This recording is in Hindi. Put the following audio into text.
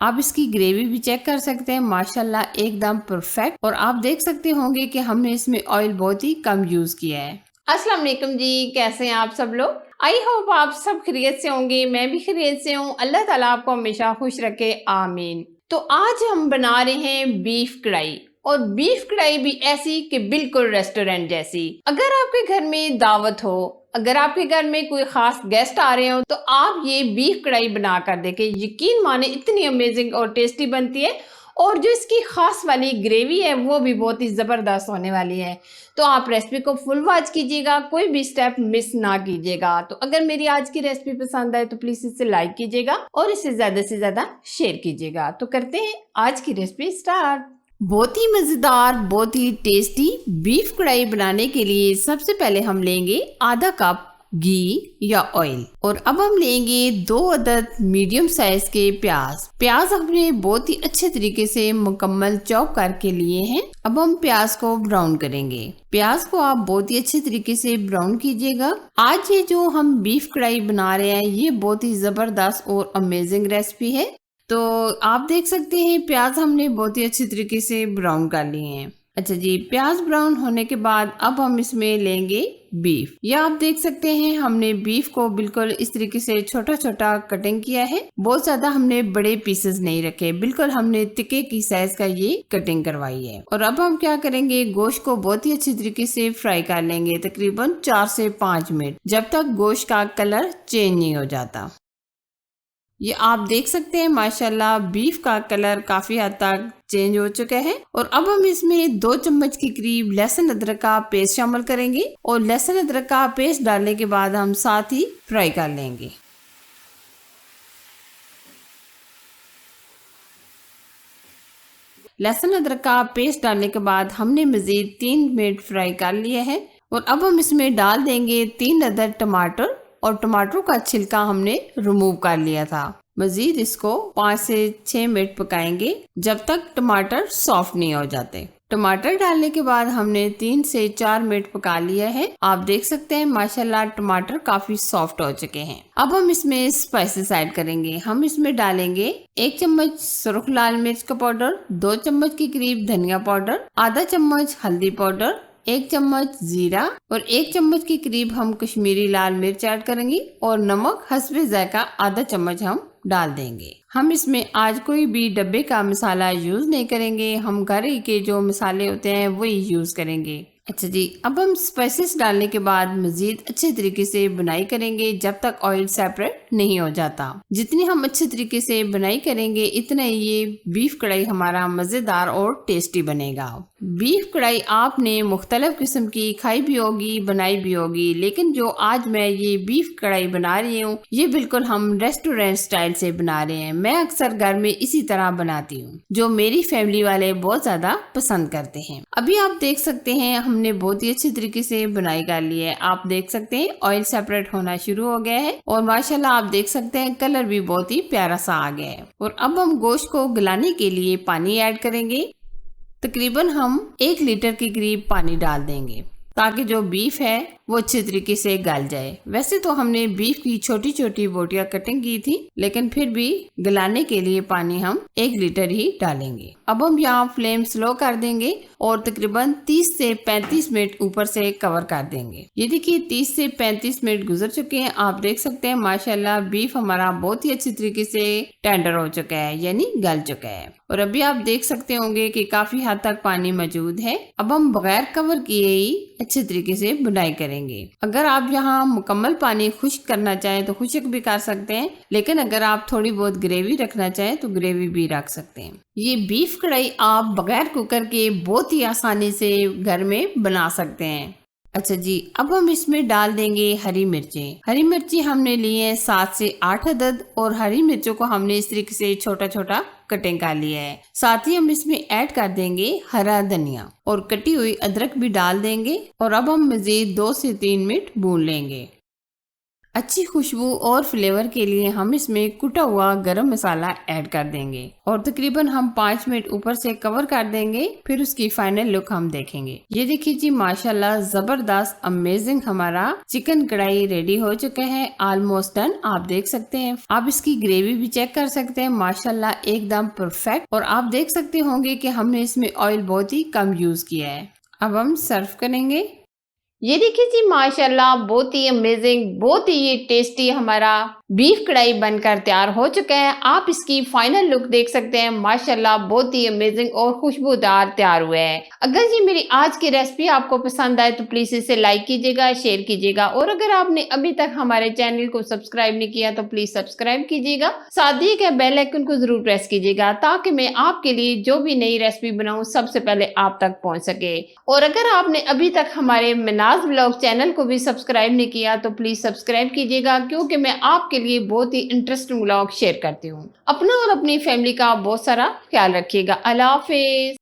आप इसकी ग्रेवी भी चेक कर सकते हैं, माशाल्लाह एकदम परफेक्ट। और आप देख सकते होंगे कि हमने इसमें ऑयल बहुत ही कम यूज किया है। अस्सलाम वालेकुम जी, कैसे हैं आप सब लोग? आई होप आप सब खैरियत से होंगे, मैं भी खैरियत से हूँ। अल्लाह ताला आपको हमेशा खुश रखे, आमीन। तो आज हम बना रहे हैं बीफ कढ़ाई, और बीफ कढ़ाई भी ऐसी कि बिल्कुल रेस्टोरेंट जैसी। अगर आपके घर में दावत हो, अगर आपके घर में कोई खास गेस्ट आ रहे हो, तो आप ये बीफ कढ़ाई बना कर देखें, यकीन माने इतनी अमेजिंग और टेस्टी बनती है। और जो इसकी खास वाली ग्रेवी है वो भी बहुत ही ज़बरदस्त होने वाली है। तो आप रेसिपी को फुल वॉच कीजिएगा, कोई भी स्टेप मिस ना कीजिएगा। तो अगर मेरी आज की रेसिपी पसंद आए तो प्लीज़ इसे लाइक कीजिएगा और इसे ज़्यादा से ज़्यादा शेयर कीजिएगा। तो करते हैं आज की रेसिपी स्टार्ट। बहुत ही मज़ेदार, बहुत ही टेस्टी बीफ कढ़ाई बनाने के लिए सबसे पहले हम लेंगे आधा कप घी या ऑयल, और अब हम लेंगे 2 अदद मीडियम साइज के प्याज हमने बहुत ही अच्छे तरीके से मुकम्मल चॉप करके लिए हैं। अब हम प्याज को ब्राउन करेंगे। प्याज को आप बहुत ही अच्छे तरीके से ब्राउन कीजिएगा। आज ये जो हम बीफ कढ़ाई बना रहे हैं ये बहुत ही जबरदस्त और अमेजिंग रेसिपी है। तो आप देख सकते हैं प्याज हमने बहुत ही अच्छे तरीके से ब्राउन कर लिए हैं। अच्छा जी, प्याज ब्राउन होने के बाद अब हम इसमें लेंगे बीफ। या आप देख सकते हैं हमने बीफ को बिल्कुल इस तरीके से छोटा छोटा कटिंग किया है। बहुत ज्यादा हमने बड़े पीसेस नहीं रखे, बिल्कुल हमने तिक्के की साइज का ये कटिंग करवाई है। और अब हम क्या करेंगे, गोश्त को बहुत ही अच्छी तरीके से फ्राई कर लेंगे, तकरीबन 4 से 5 मिनट, जब तक गोश्त का कलर चेंज नहीं हो जाता। ये आप देख सकते हैं माशाल्लाह बीफ का कलर काफी हद तक चेंज हो चुका है। और अब हम इसमें 2 चम्मच के करीब लहसुन अदरक का पेस्ट शामिल करेंगे, और लहसुन अदरक का पेस्ट डालने के बाद हम साथ ही फ्राई कर लेंगे। लहसुन अदरक का पेस्ट डालने के बाद हमने मजीद 3 मिनट फ्राई कर लिया है। और अब हम इसमें डाल देंगे 3 अदद टमाटर, और टमाटरों का छिलका हमने रिमूव कर लिया था। मजीद इसको 5 से 6 मिनट पकाएंगे जब तक टमाटर सॉफ्ट नहीं हो जाते। टमाटर डालने के बाद हमने 3 से 4 मिनट पका लिया है। आप देख सकते हैं माशाल्लाह टमाटर काफी सॉफ्ट हो चुके हैं। अब हम इसमें स्पाइसेस ऐड करेंगे। हम इसमें डालेंगे 1 चम्मच सुर्ख लाल मिर्च का पाउडर, 2 चम्मच के करीब धनिया पाउडर, आधा चम्मच हल्दी पाउडर, 1 चम्मच जीरा, और 1 चम्मच के करीब हम कश्मीरी लाल मिर्च ऐड करेंगे, और नमक हस्बे जायका आधा चम्मच हम डाल देंगे। हम इसमें आज कोई भी डब्बे का मसाला यूज नहीं करेंगे, हम घर के जो मसाले होते हैं वही यूज करेंगे। अच्छा जी, अब हम स्पाइसेस डालने के बाद मजीद अच्छे तरीके से बुनाई करेंगे जब तक ऑयल सेपरेट नहीं हो जाता। जितनी हम अच्छे तरीके से बुनाई करेंगे इतना ही ये बीफ कढ़ाई हमारा मजेदार और टेस्टी बनेगा। बीफ कढ़ाई आपने मुख्तलिफ किस्म की खाई भी होगी, बनाई भी होगी, लेकिन जो आज मैं ये बीफ कढ़ाई बना रही हूँ ये बिल्कुल हम रेस्टोरेंट स्टाइल से बना रहे हैं। मैं अक्सर घर में इसी तरह बनाती हूँ, जो मेरी फैमिली वाले बहुत ज्यादा पसंद करते हैं। अभी आप देख सकते हैं हमने बहुत ही अच्छी तरीके से बुनाई कर ली है। आप देख सकते हैं ऑयल सेपरेट होना शुरू हो गया है, और माशाल्लाह आप देख सकते हैं कलर भी बहुत ही प्यारा सा आ गया है। और अब हम गोश्त को गलाने के लिए पानी ऐड करेंगे। तकरीबन हम 1 लीटर के करीब पानी डाल देंगे ताकि जो बीफ है वो अच्छे तरीके से गल जाए। वैसे तो हमने बीफ की छोटी छोटी बोटियां कटिंग की थी, लेकिन फिर भी गलाने के लिए पानी हम 1 लीटर ही डालेंगे। अब हम यहाँ फ्लेम स्लो कर देंगे और तकरीबन 30 से 35 मिनट ऊपर से कवर कर देंगे। ये देखिए 30 से 35 मिनट गुजर चुके हैं। आप देख सकते हैं माशाल्लाह बीफ हमारा बहुत ही अच्छी तरीके से टेंडर हो चुका है, यानी गल चुका है। और अभी आप देख सकते होंगे कि काफी हद तक पानी मौजूद है। अब हम बगैर कवर किए ही अच्छे तरीके से बुनाई करेंगे। अगर आप यहाँ मुकम्मल पानी खुश्क करना चाहें तो खुश्क भी कर सकते हैं, लेकिन अगर आप थोड़ी बहुत ग्रेवी रखना चाहें तो ग्रेवी भी रख सकते हैं। ये बीफ कढ़ाई आप बगैर कुकर के बहुत ही आसानी से घर में बना सकते हैं। अच्छा जी, अब हम इसमें डाल देंगे हरी मिर्चें। हरी मिर्ची हमने ली है 7 से 8 अदद, और हरी मिर्चों को हमने इस तरीके से छोटा छोटा कटिंग कर लिया है। साथ ही हम इसमें ऐड कर देंगे हरा धनिया, और कटी हुई अदरक भी डाल देंगे। और अब हम मजीद 2 से 3 मिनट भून लेंगे। अच्छी खुशबू और फ्लेवर के लिए हम इसमें कुटा हुआ गरम मसाला ऐड कर देंगे और तकरीबन हम 5 मिनट ऊपर से कवर कर देंगे। फिर उसकी फाइनल लुक हम देखेंगे। ये देखिए जी, माशाल्लाह जबरदस्त अमेजिंग हमारा चिकन कढ़ाई रेडी हो चुका है, ऑलमोस्ट डन। आप देख सकते हैं, आप इसकी ग्रेवी भी चेक कर सकते हैं, माशाल्लाह एकदम परफेक्ट। और आप देख सकते होंगे कि हमने इसमें ऑयल बहुत ही कम यूज किया है। अब हम सर्व करेंगे। ये देखिए जी, माशाल्लाह बहुत ही अमेजिंग, बहुत ही टेस्टी हमारा बीफ कढ़ाई बनकर तैयार हो चुका है। आप इसकी फाइनल लुक देख सकते हैं, माशाल्लाह बहुत ही अमेजिंग और खुशबूदार तैयार हुए है। अगर ये मेरी आज की रेसिपी आपको पसंद आए तो प्लीज इसे लाइक कीजिएगा, शेयर कीजिएगा और अगर आपने अभी तक हमारे चैनल को सब्सक्राइब नहीं किया तो प्लीज सब्सक्राइब कीजिएगा। साथ ही के बेल आइकन को जरूर प्रेस कीजिएगा ताकि मैं आपके लिए जो भी नई रेसिपी बनाऊं सबसे पहले आप तक पहुंच सके। और अगर आपने अभी तक हमारे मिनाज व्लॉग चैनल को भी सब्सक्राइब नहीं किया तो प्लीज सब्सक्राइब कीजिएगा, क्योंकि मैं आपके लिए बहुत ही इंटरेस्टिंग व्लॉग शेयर करती हूँ। अपना और अपनी फैमिली का बहुत सारा ख्याल रखिएगा। अल्लाह हाफिज।